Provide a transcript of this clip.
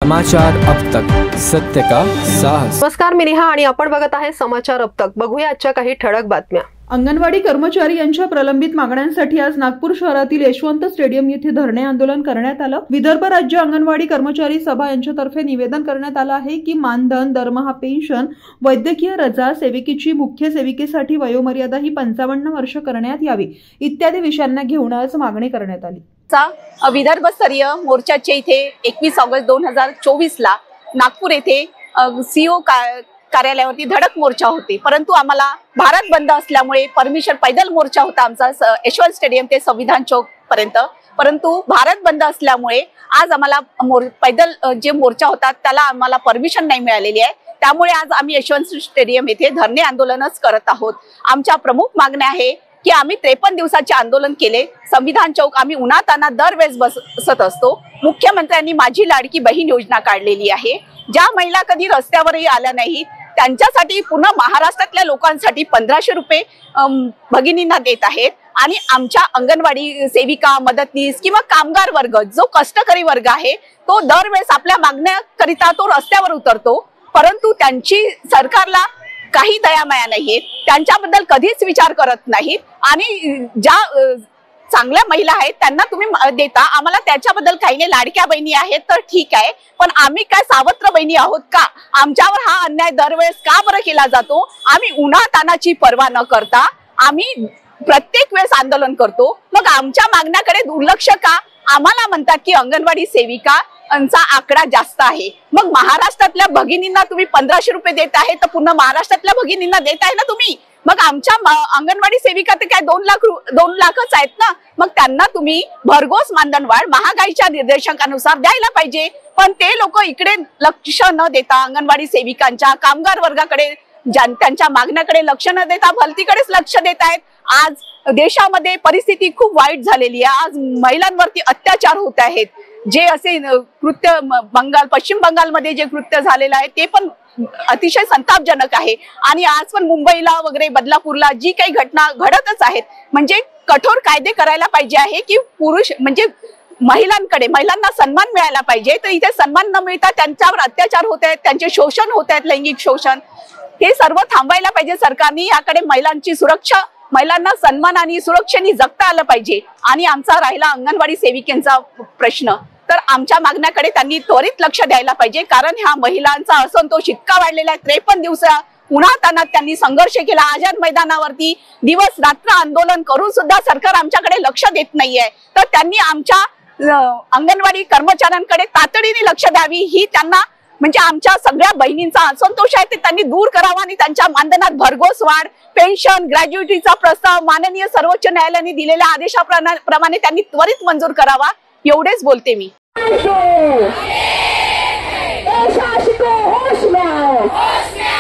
समाचार अब तक, सत्य का साहस। नमस्कार, मी नेहा आणि आपण बघत आहे समाचार अब तक। बघूया आजच्या काही ठळक बातम्या। अंगणवाडी कर्मचारी यांच्या प्रलंबित मागण्यांसाठी आज नागपूर शहरातील यशवंत स्टेडियम येथे धरणे आंदोलन करण्यात आलं। विदर्भ राज्य अंगणवाडी कर्मचारी सभा यांच्यातर्फे निवेदन करण्यात आलं आहे की मानधन, दरमहा, पेन्शन, वैद्यकीय रजा, सेविकेची मुख्य सेविकेसाठी वयोमर्यादा ही 55 वर्ष करण्यात यावी इत्यादी विषयांना घेऊन आज मागणी करण्यात आली। विदर्भस्तरीय मोर्चाचे इथे 21 ऑगस्ट 2024 ला नागपूर येथे सीओ कार्यालयावरती धडक मोर्चा होते, परंतु आम्हाला भारत बंद असल्यामुळे परमिशन पैदल मोर्चा होता आमचा यशवंत स्टेडियम ते संविधान चौक पर्यंत, परंतु भारत बंद असल्यामुळे आज आम्हाला पैदल जे मोर्चा होता त्याला आम्हाला परमिशन नाही मिळालेली आहे। त्यामुळे आज आम्ही यशवंत स्टेडियम येथे धरणे आंदोलनच करत आहोत। आमच्या प्रमुख मागण्या आहे की आम्ही 53 दिवसाचे आंदोलन केले। संविधान चौक आम्ही उन्हातान्हात दरवेळेस बसत असतो। मुख्यमंत्र्यांनी माझी लाडकी बहीण योजना काढलेली आहे, ज्या महिला कधी रस्त्यावरही आल्या नाहीत त्यांच्यासाठी पूर्ण महाराष्ट्रातल्या लोकांसाठी 1500 रुपये भगिनींना देत आहेत। आणि आमच्या अंगणवाडी सेविका, मदतनीस किंवा कामगार वर्ग जो कष्टकरी वर्ग आहे तो दरवेळेस आपल्या मागण्याकरिता तो रस्त्यावर उतरतो, परंतु त्यांची सरकारला काही दयामाया नाहीये, त्यांच्याबद्दल कधीच विचार करत नाहीत। आणि ज्या चांगल्या महिला आहेत त्यांना तुम्ही देता, आम्हाला त्याच्याबद्दल काही नाही। लाडक्या बहिणी आहेत तर ठीक आहे, पण आम्ही काय सावत्र बहिणी आहोत का? आमच्यावर हा अन्याय दरवेळेस का बरं केला जातो? आम्ही उन्हातानाची पर्वा न करता आम्ही प्रत्येक वेळेस आंदोलन करतो, मग आमच्या मागण्याकडे दुर्लक्ष का? आम्हाला म्हणतात की अंगणवाडी सेविका चा आकडा जास्त आहे, मग महाराष्ट्रातल्या भगिनींना तुम्ही 1500 रुपये देत आहे तर पूर्ण महाराष्ट्रातल्या भगिनींना देत आहे ना तुम्ही, मग आमच्या अंगणवाडी सेविका तर काय 2 लाखच आहेत ना, मग त्यांना तुम्ही भरघोस मानधनवाढ महागाईच्या निर्देशांकानुसार द्यायला पाहिजे। पण ते लोक इकडे लक्ष न देता अंगणवाडी सेविकांच्या, कामगार वर्गाकडे, त्यांच्या मागण्याकडे लक्ष न देता भलतीकडेच लक्ष देत आहेत। आज देशामध्ये परिस्थिती खूप वाईट झालेली आहे। आज महिलांवरती अत्याचार होत आहेत, जे असे कृत्य पश्चिम बंगालमध्ये जे कृत्य झालेलं आहे ते पण अतिशय संतापजनक आहे। आणि आज पण मुंबईला वगैरे बदलापूरला जी काही घटना घडतच आहेत, म्हणजे कठोर कायदे करायला पाहिजे आहे की पुरुष म्हणजे महिलांना सन्मान मिळायला पाहिजे, तर इथे सन्मान न मिळता त्यांच्यावर अत्याचार होत आहेत, त्यांचे शोषण होत आहेत, लैंगिक शोषण, हे सर्व थांबवायला पाहिजे सरकारने। याकडे महिलांची सुरक्षा, महिलांना सन्मान आणि सुरक्षेने जगता आलं पाहिजे। आणि आमचा राहिला अंगणवाडी सेविकांचा प्रश्न, तर आमच्या मागण्याकडे त्यांनी त्वरित लक्ष द्यायला पाहिजे, कारण ह्या महिलांचा असंतोष इतका वाढलेला आहे। 53 दिवस उन्हातान्हात त्यांनी संघर्ष केला, आझाद मैदानावरती दिवस रात्र आंदोलन करून सुद्धा सरकार आमच्याकडे लक्ष देत नाहीये, तर त्यांनी आमच्या अंगणवाडी कर्मचाऱ्यांकडे तातडीने लक्ष द्यावी, ही त्यांना म्हणजे आमच्या सगळ्या बहिणींचा असंतोष आहे ते त्यांनी दूर करावा आणि त्यांच्या मानधनात भरघोस वाढ, पेन्शन, ग्रॅज्युएटीचा प्रस्ताव माननीय सर्वोच्च न्यायालयाने दिलेल्या आदेशाप्रमाणे त्यांनी त्वरित मंजूर करावा, एवढेच बोलते मी। होश में आओ, होश में आओ।